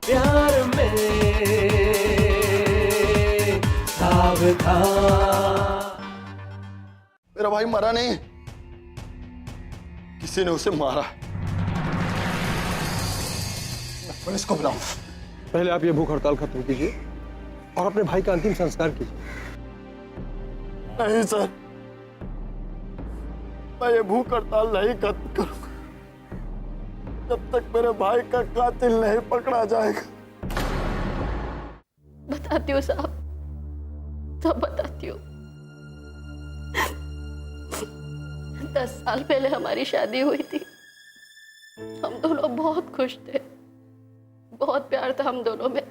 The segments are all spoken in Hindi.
प्यार में सावधान। मेरा भाई मरा नहीं, किसी ने उसे मारा। मैं पुलिस को बुलाऊं। पहले आप ये भूख हड़ताल खत्म कीजिए और अपने भाई का अंतिम संस्कार कीजिए। नहीं सर, मैं ये भूख हड़ताल नहीं खत्म करूंगा जब तक मेरे भाई का कातिल नहीं पकड़ा जाएगा। बताती हूँ साहब, सब बताती हूँ। 10 साल पहले हमारी शादी हुई थी। हम दोनों बहुत खुश थे, बहुत प्यार था हम दोनों में।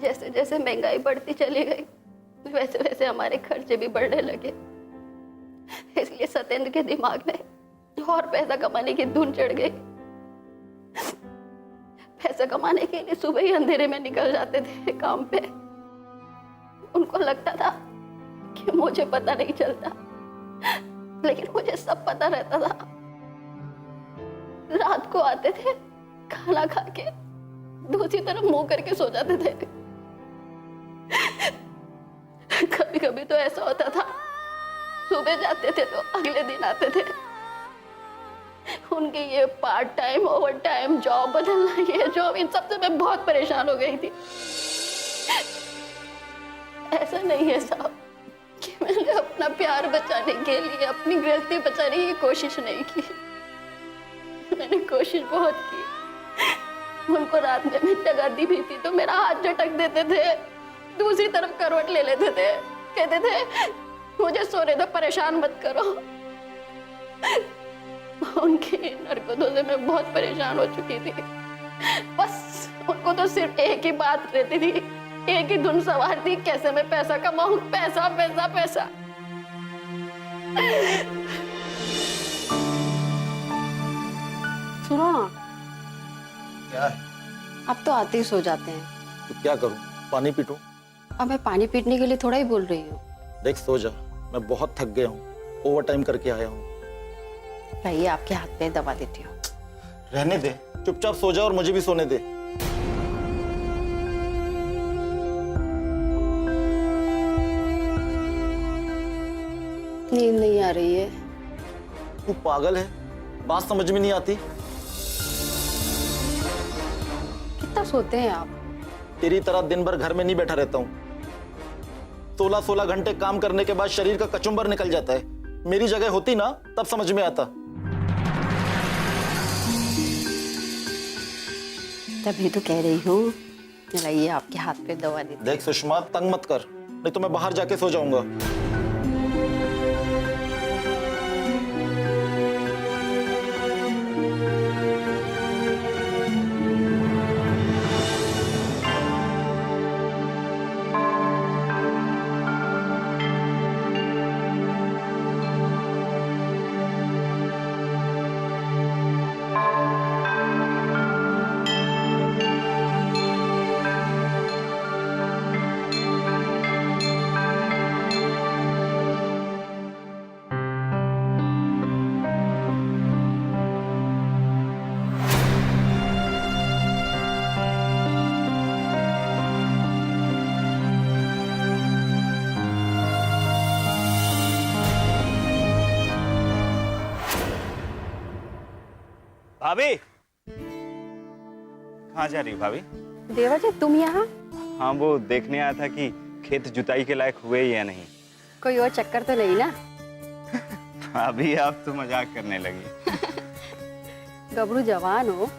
जैसे जैसे महंगाई बढ़ती चली गई वैसे वैसे हमारे खर्चे भी बढ़ने लगे। इसलिए सत्येंद्र के दिमाग में और पैसा कमाने की धुन चढ़ गई। पैसा कमाने के लिए सुबह ही अंधेरे में निकल जाते थे काम पे। उनको लगता था कि मुझे पता नहीं चलता, लेकिन मुझे सब पता रहता था। रात को आते थे, खाना खा के दूसरी तरफ मुंह करके सो जाते थे। कभी कभी तो ऐसा होता था, सुबह जाते थे तो अगले दिन आते थे। उनके ये part time over time job बदलना, ये जॉब, इन सब से मैं बहुत परेशान हो गई थी। ऐसा नहीं है साहब कि मैंने अपना प्यार बचाने के लिए अपनी गृहस्थी बचाने की कोशिश नहीं की। मैंने कोशिश बहुत की। उनको रात में मैं जगाती भी थी तो मेरा हाथ झटक देते थे, दूसरी तरफ करवट ले लेते थे, कहते थे मुझे सोने दो, परेशान मत करो। उनकी इन हरकतों से मैं बहुत परेशान हो चुकी थी। बस उनको तो सिर्फ एक ही बात रहती थी, एक ही धुन सवार थी, कैसे मैं पैसा कमाऊं, पैसा पैसा पैसा। सुनो ना, क्या है? अब तो आते ही सो जाते हैं। तो क्या करूं? पानी पीटूं? अब मैं पानी पीटने के लिए थोड़ा ही बोल रही हूँ। देख सो जा, मैं बहुत थक गया हूँ, ओवर टाइम करके आया हूँ। लाइए आपके हाथ पे दवा देती हूँ। रहने दे, चुपचाप सो जा और मुझे भी सोने दे। नींद नहीं आ रही है। तू पागल है? बात समझ में नहीं आती? कितना सोते हैं आप? तेरी तरह दिन भर घर में नहीं बैठा रहता हूँ। 16-16 घंटे काम करने के बाद शरीर का कचुम्बर निकल जाता है। मेरी जगह होती ना तब समझ में आता। तभी तो कह रही हूँ, लाइए आपके हाथ पे दवा देती हूँ। देख सुषमा, तंग मत कर, नहीं तो मैं बाहर जाके सो जाऊंगा। भाभी, कहाँ जा रही हो भाभी? देवर जी, तुम यहाँ? हाँ, वो देखने आया था कि खेत जुताई के लायक हुए या नहीं। कोई और चक्कर तो नहीं ना? भाभी, आप तो मजाक करने लगी। गबरू जवान हो,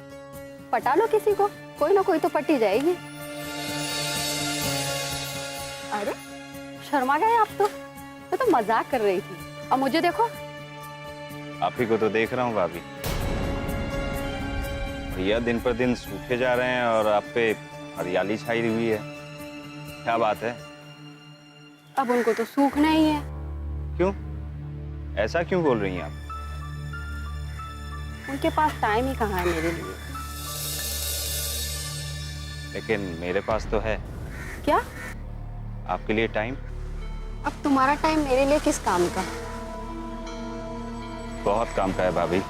पटा लो किसी को, कोई ना कोई तो पटी जाएगी। अरे शर्मा गए आप तो। मैं तो मजाक कर रही थी, और मुझे देखो। आप ही को तो देख रहा हूँ भाभी। भैया दिन पर दिन सूखे जा रहे हैं और आप पे हरियाली छाई हुई है। क्या बात है? अब उनको तो सूखना ही है। क्यों? ऐसा क्यों बोल रही हैं आप? उनके पास टाइम ही कहाँ है मेरे लिए। लेकिन मेरे पास तो है। क्या? आपके लिए टाइम। अब तुम्हारा टाइम मेरे लिए किस काम का? बहुत काम का है भाभी।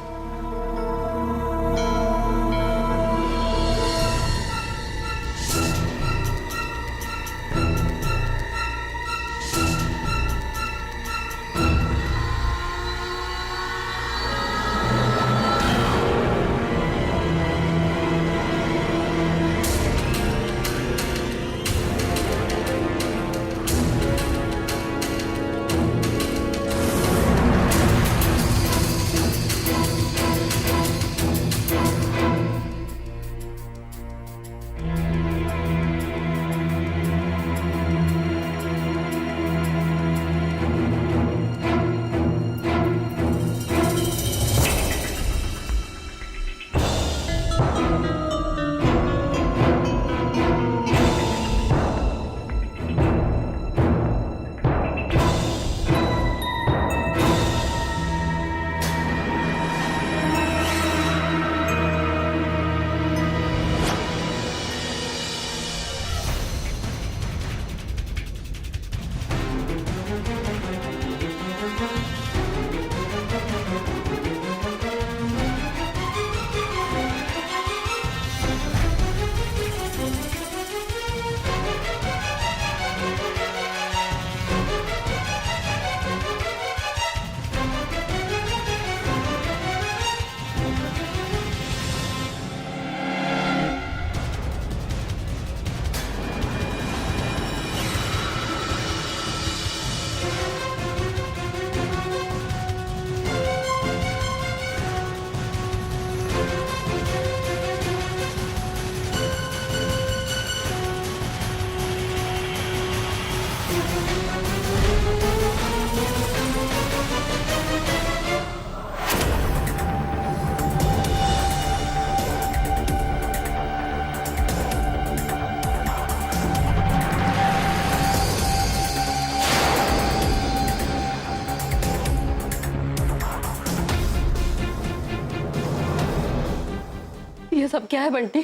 ये सब क्या है बंटी?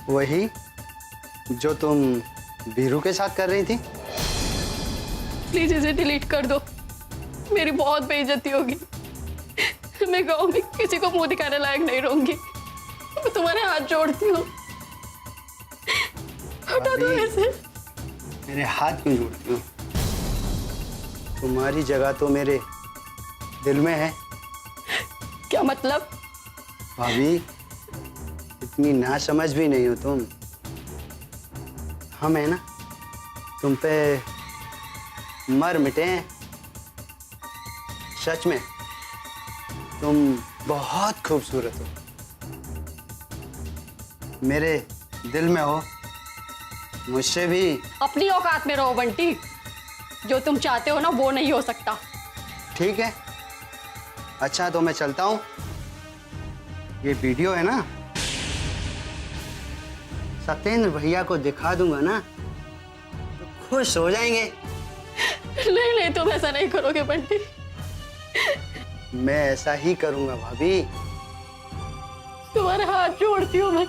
वही जो तुम बीरू के साथ कर रही थी। प्लीज इसे डिलीट कर दो, मेरी बहुत बेइज्जती होगी। मैं गांव में किसी को मुंह दिखाने लायक नहीं रहूंगी। मैं तुम्हारे हाथ जोड़ती हूँ, हटा दो ऐसे। मेरे हाथ क्यों जोड़ती हो? तुम्हारी जगह तो मेरे दिल में है। क्या मतलब? भाभी, इतनी नासमझ भी नहीं हो तुम। हम है ना, तुम पे मर मिटे हैं। सच में तुम बहुत खूबसूरत हो, मेरे दिल में हो। मुझसे भी अपनी औकात में रहो बंटी। जो तुम चाहते हो ना वो नहीं हो सकता। ठीक है। अच्छा तो मैं चलता हूँ। ये वीडियो है ना, सत्येंद्र भैया को दिखा दूंगा ना तो खुश हो जाएंगे। नहीं नहीं, तुम ऐसा नहीं करोगे बंटी। मैं ऐसा ही करूंगा भाभी। तुम्हारे हाथ जोड़ती हूँ मैं,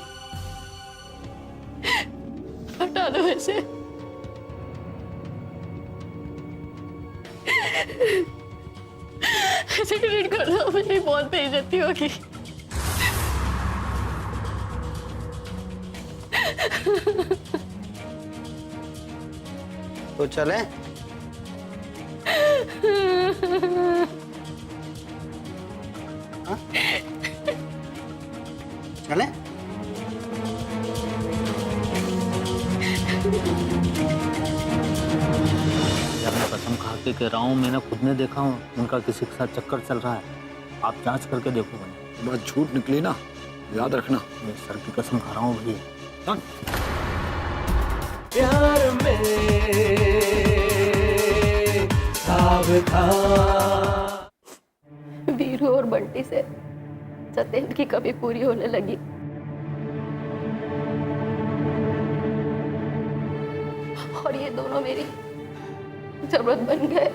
हटा दो ऐसे। ऐसे डिलीट कर दो, मेरी बहुत बेइज्जती होगी। तो चले? हाँ? चले? जब मैं कसम खा के कह रहा हूँ, मैंने खुद ने देखा हूँ उनका किसी के साथ चक्कर चल रहा है। आप जांच करके देखो भाई। बात झूठ निकली ना, याद रखना। मैं सर की कसम खा रहा हूँ भैया। प्यार में सावधान। वीरू और बंटी से सत्येंद्र की कमी पूरी होने लगी। और ये दोनों मेरी जरूरत बन गए।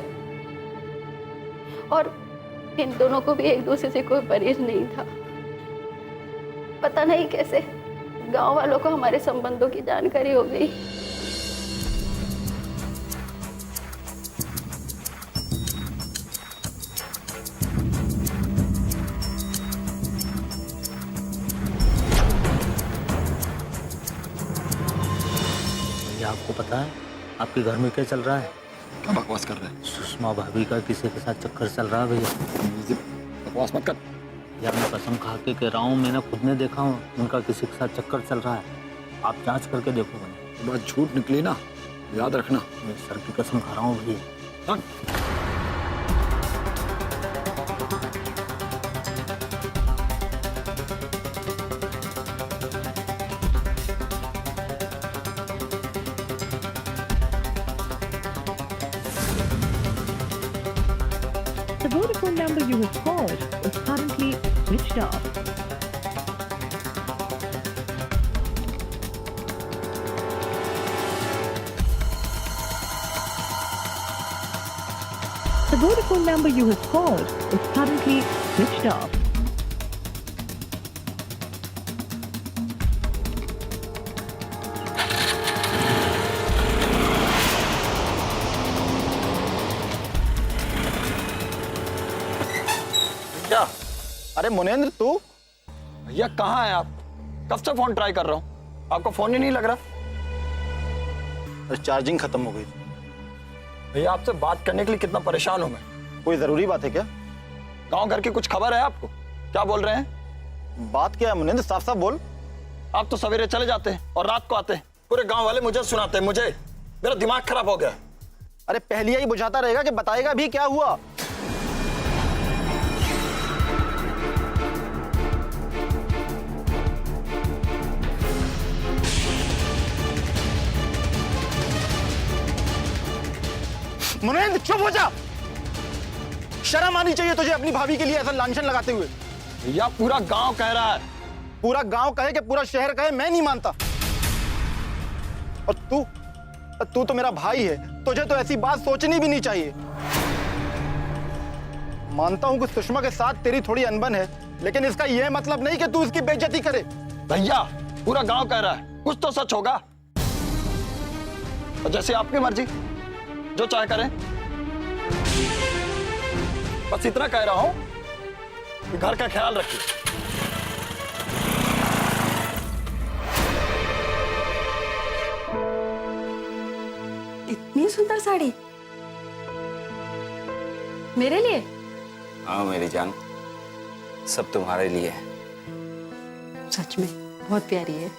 और इन दोनों को भी एक दूसरे से कोई परहेज नहीं था। पता नहीं कैसे गांव वालों को हमारे संबंधों की जानकारी हो गई। आपको पता है आपके घर में क्या चल रहा है? क्या बकवास कर रहे हैं? सुषमा भाभी का किसी के साथ चक्कर चल रहा है भैया। बकवास मत कर। यार मैं कसम खा के कह रहा हूँ, मैंने खुद ने देखा हूँ उनका किसी के साथ चक्कर चल रहा है। आप जांच करके देखो भैया। बात झूठ निकली ना, याद रखना। मैं सर की कसम खा रहा हूँ भैया। The Vodafone number you have called is currently switched off. The Vodafone number you have called is currently switched off. क्या? अरे मुनेंद्र तू? भैया कहाँ हैं आप? कब से फोन ट्राई कर रहा हूँ, आपका फोन ही नहीं लग रहा। चार्जिंग खत्म हो गई। भैया आपसे बात करने के लिए कितना परेशान हूँ मैं। कोई जरूरी बात है क्या? गांव घर की कुछ खबर है आपको? क्या बोल रहे हैं? बात क्या है मुनेंद्र, साफ साफ बोल। आप तो सवेरे चले जाते हैं और रात को आते हैं, पूरे गांव वाले मुझे सुनाते हैं। मुझे, मेरा दिमाग खराब हो गया। अरे पहले ही बुझाता रहेगा कि बताएगा भी क्या हुआ। मुनेंद्र चुप हो जा। शर्म आनी चाहिए तुझे अपनी भाभी के लिए ऐसा लांछन लगाते हुए। भैया पूरा गांव कह रहा है। पूरा गांव कहे कि पूरा शहर कहे, मैं नहीं मानता। और तू तो मेरा भाई है, तुझे तो ऐसी बात सोचनी भी नहीं चाहिए। मानता हूं कि सुषमा के साथ तेरी थोड़ी अनबन है, लेकिन इसका यह मतलब नहीं कि तू इसकी बेइज्जती करे। भैया पूरा गांव कह रहा है, कुछ तो सच होगा। और जैसे आपकी मर्जी, जो चाहे करें। बस इतना कह रहा हूं कि घर का ख्याल रखिए। इतनी सुंदर साड़ी मेरे लिए? हाँ मेरी जान, सब तुम्हारे लिए है। सच में बहुत प्यारी है।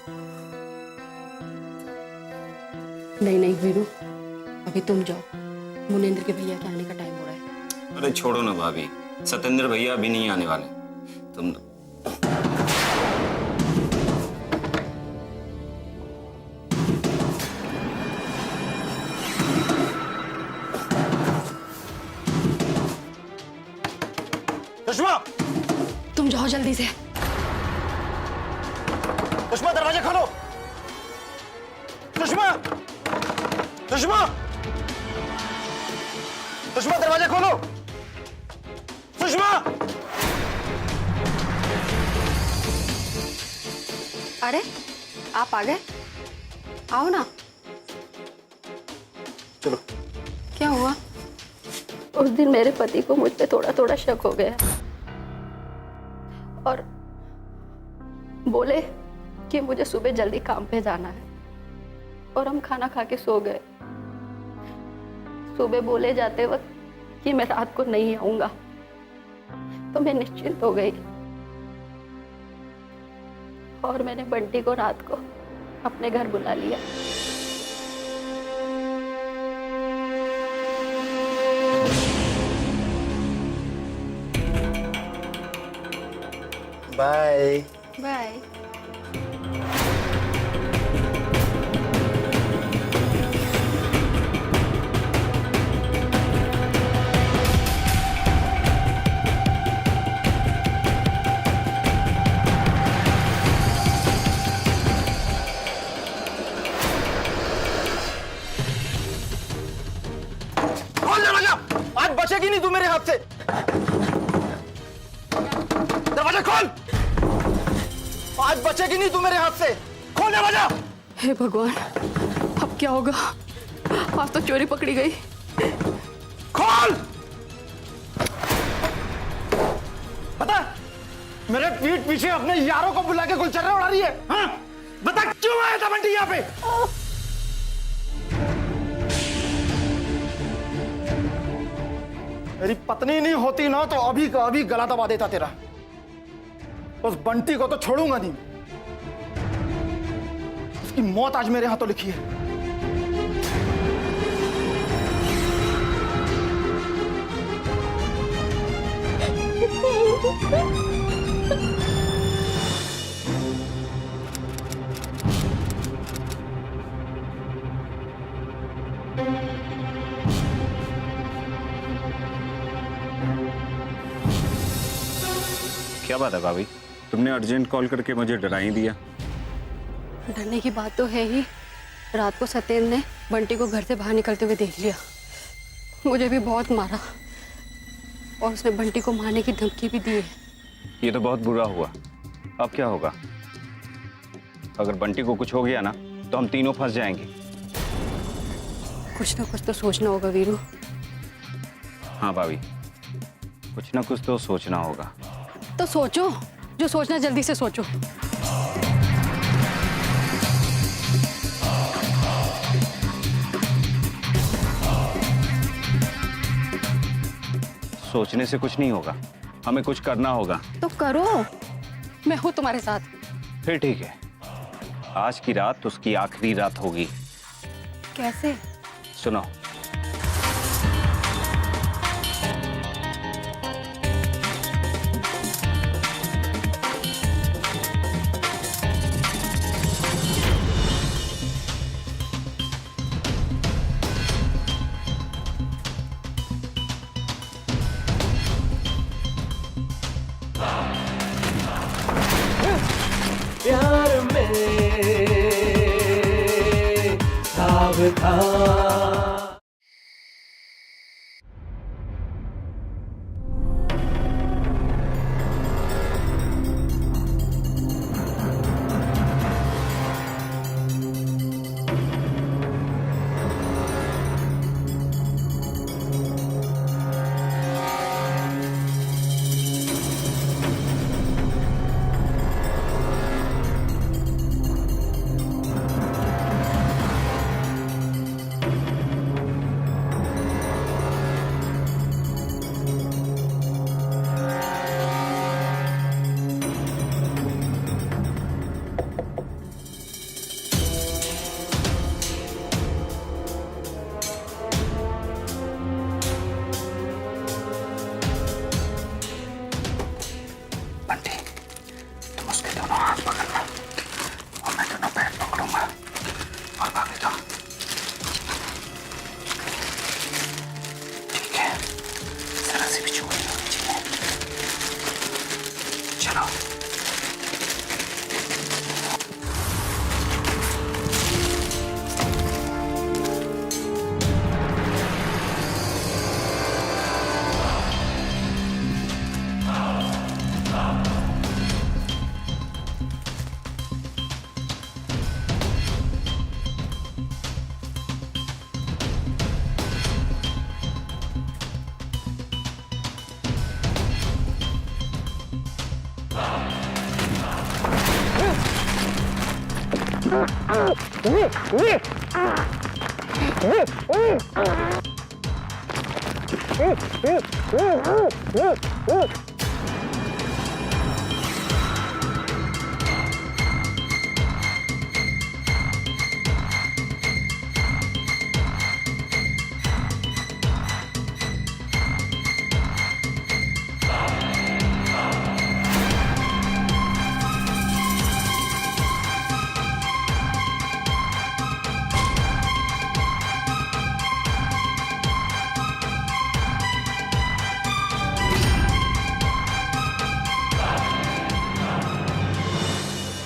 नहीं नहीं वीरू, अभी तुम जाओ, मुनेंद्र के भैया के आने का टाइम हो रहा है। अरे छोड़ो ना भाभी, सतेंद्र भैया अभी नहीं आने वाले। तुम सुषमा, तुम जाओ जल्दी से। सुषमा दरवाजा खोलो। सुषमा, सुषमा, सुषमा दरवाजा खोलो। सुषमा! अरे आप आ गए, आओ ना। चलो। क्या हुआ? उस दिन मेरे पति को मुझ पे थोड़ा थोड़ा शक हो गया और बोले कि मुझे सुबह जल्दी काम पे जाना है, और हम खाना खा के सो गए। सुबह बोले जाते वक्त कि मैं रात को नहीं आऊंगा, तो मैं निश्चिंत हो गई और मैंने बंटी को रात को अपने घर बुला लिया। Bye bye. खोल दरवाजा, आज बचेगी नहीं तू मेरे हाथ से। दरवाजा खोल, आज बचेगी नहीं तू मेरे हाथ से। खोल दरवाजा। हे भगवान, अब क्या होगा? आज तो चोरी पकड़ी गई। खोल। बता, मेरे पीठ पीछे अपने यारों को बुला के गुलचर्रा उड़ा रही है। हाँ? बता क्यों आया था बंटी यहाँ पे? मेरी पत्नी नहीं होती ना तो अभी का अभी गला दबा देता तेरा। उस बंटी को तो छोड़ूंगा नहीं। उसकी मौत आज मेरे हाथों लिखी है। क्या बात है भाभी, तुमने अर्जेंट कॉल करके मुझे डरा ही दिया। डरने की बात तो है ही। रात को सत्येंद्र ने बंटी को घर से बाहर निकलते हुए देख लिया। मुझे भी बहुत मारा और उसने बंटी को मारने की धमकी भी दी है। ये तो बहुत बुरा हुआ। अब क्या होगा? अगर बंटी को कुछ हो गया ना तो हम तीनों फंस जाएंगे। कुछ ना कुछ तो सोचना होगा वीरू। हाँ भाभी, कुछ ना कुछ तो सोचना होगा। तो सोचो, जो सोचना जल्दी से सोचो। सोचने से कुछ नहीं होगा, हमें कुछ करना होगा। तो करो, मैं हूं तुम्हारे साथ। फिर ठीक है, आज की रात उसकी आखिरी रात होगी। कैसे? सुनो, प्यार में सावधान।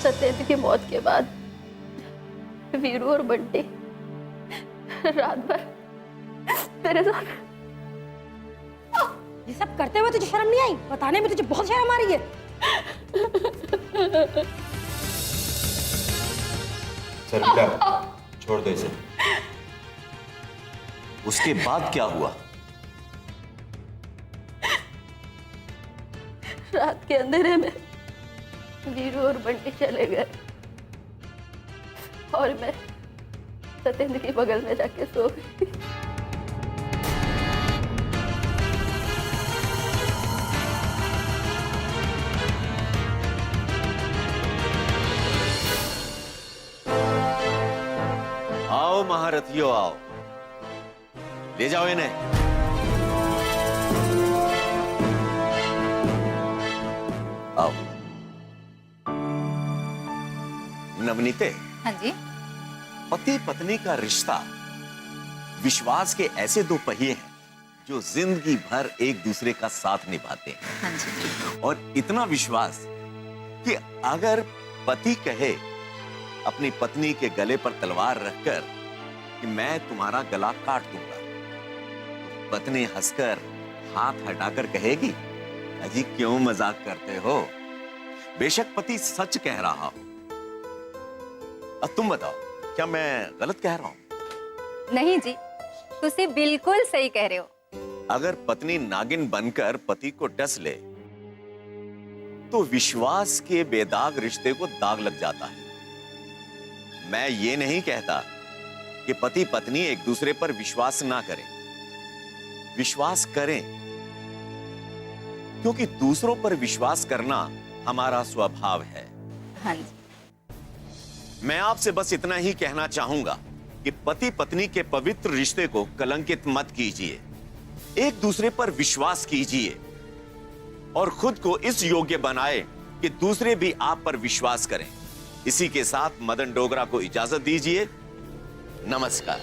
सत्येंद्र की मौत के बाद वीरू और बंटी रात भर तेरे साथ। ये सब करते हुए तुझे शर्म नहीं आई? बताने में तुझे बहुत शर्म आ रही है। सर छोड़ दो इसे। उसके बाद क्या हुआ? रात के अंधेरे में वीरू और बंटी चले गए और मैं सत्येंद्र के बगल में जाके सो गई। महारथियों आओ, ले जाओ इन्हें। आओ। नवनीते। हाँ जी। पति पत्नी का रिश्ता विश्वास के ऐसे दो पहिए हैं जो जिंदगी भर एक दूसरे का साथ निभाते हैं। हाँ जी। और इतना विश्वास कि अगर पति कहे अपनी पत्नी के गले पर तलवार रखकर कि मैं तुम्हारा गला काट दूंगा, तो पत्नी हंसकर हाथ हटाकर कहेगी, अजी क्यों मजाक करते हो, बेशक पति सच कह रहा हो। अब तुम बताओ, क्या मैं गलत कह रहा हूं? नहीं जी, तुसी बिल्कुल सही कह रहे हो। अगर पत्नी नागिन बनकर पति को डस ले तो विश्वास के बेदाग रिश्ते को दाग लग जाता है। मैं ये नहीं कहता कि पति पत्नी एक दूसरे पर विश्वास ना करें, विश्वास करें, क्योंकि दूसरों पर विश्वास करना हमारा स्वभाव है। हाँ जी। मैं आपसे बस इतना ही कहना चाहूंगा कि पति पत्नी के पवित्र रिश्ते को कलंकित मत कीजिए, एक दूसरे पर विश्वास कीजिए और खुद को इस योग्य बनाए कि दूसरे भी आप पर विश्वास करें। इसी के साथ मदन डोगरा को इजाजत दीजिए। नमस्कार।